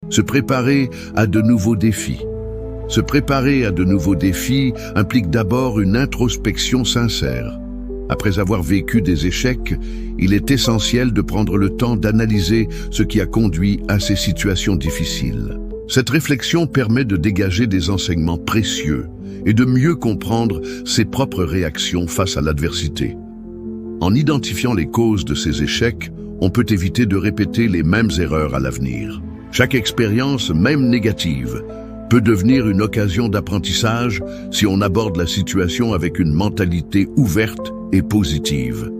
Se préparer à de nouveaux défis. Se préparer à de nouveaux défis implique d'abord une introspection sincère. Après avoir vécu des échecs, il est essentiel de prendre le temps d'analyser ce qui a conduit à ces situations difficiles. Cette réflexion permet de dégager des enseignements précieux et de mieux comprendre ses propres réactions face à l'adversité. En identifiant les causes de ces échecs, on peut éviter de répéter les mêmes erreurs à l'avenir. Chaque expérience, même négative, peut devenir une occasion d'apprentissage si on aborde la situation avec une mentalité ouverte et positive.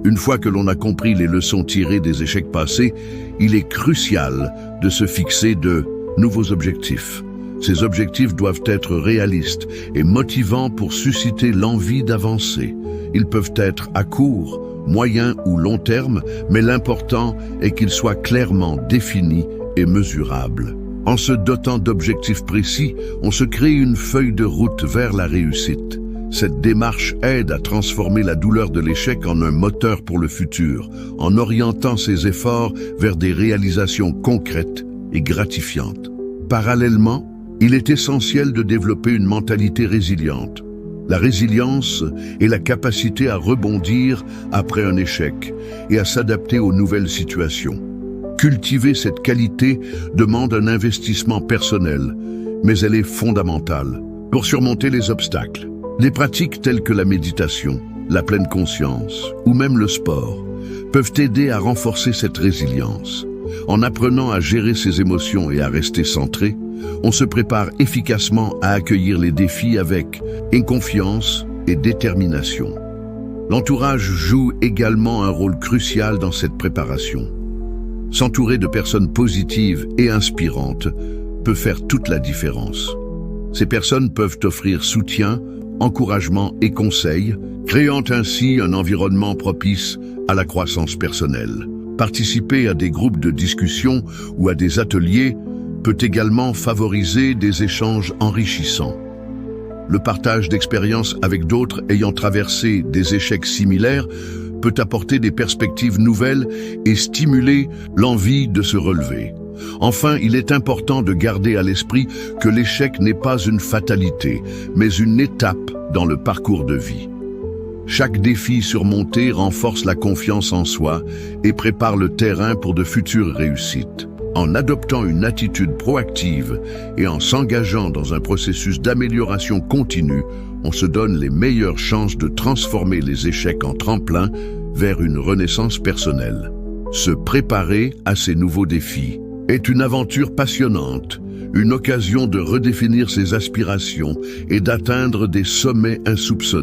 Une fois que l'on a compris les leçons tirées des échecs passés, il est crucial de se fixer de nouveaux objectifs. Ces objectifs doivent être réalistes et motivants pour susciter l'envie d'avancer. Ils peuvent être à court, moyen ou long terme, mais l'important est qu'ils soient clairement définis et mesurables. En se dotant d'objectifs précis, on se crée une feuille de route vers la réussite. Cette démarche aide à transformer la douleur de l'échec en un moteur pour le futur, en orientant ses efforts vers des réalisations concrètes et gratifiantes. Parallèlement, il est essentiel de développer une mentalité résiliente. La résilience est la capacité à rebondir après un échec et à s'adapter aux nouvelles situations. Cultiver cette qualité demande un investissement personnel, mais elle est fondamentale pour surmonter les obstacles. Les pratiques telles que la méditation, la pleine conscience ou même le sport peuvent aider à renforcer cette résilience. En apprenant à gérer ses émotions et à rester centré, on se prépare efficacement à accueillir les défis avec confiance et détermination. L'entourage joue également un rôle crucial dans cette préparation. S'entourer de personnes positives et inspirantes peut faire toute la différence. Ces personnes peuvent offrir soutien, encouragement et conseils, créant ainsi un environnement propice à la croissance personnelle. Participer à des groupes de discussion ou à des ateliers peut également favoriser des échanges enrichissants. Le partage d'expériences avec d'autres ayant traversé des échecs similaires peut apporter des perspectives nouvelles et stimuler l'envie de se relever. Enfin, il est important de garder à l'esprit que l'échec n'est pas une fatalité, mais une étape dans le parcours de vie. Chaque défi surmonté renforce la confiance en soi et prépare le terrain pour de futures réussites. En adoptant une attitude proactive et en s'engageant dans un processus d'amélioration continue, on se donne les meilleures chances de transformer les échecs en tremplin vers une renaissance personnelle. Se préparer à ces nouveaux défis est une aventure passionnante, une occasion de redéfinir ses aspirations et d'atteindre des sommets insoupçonnés.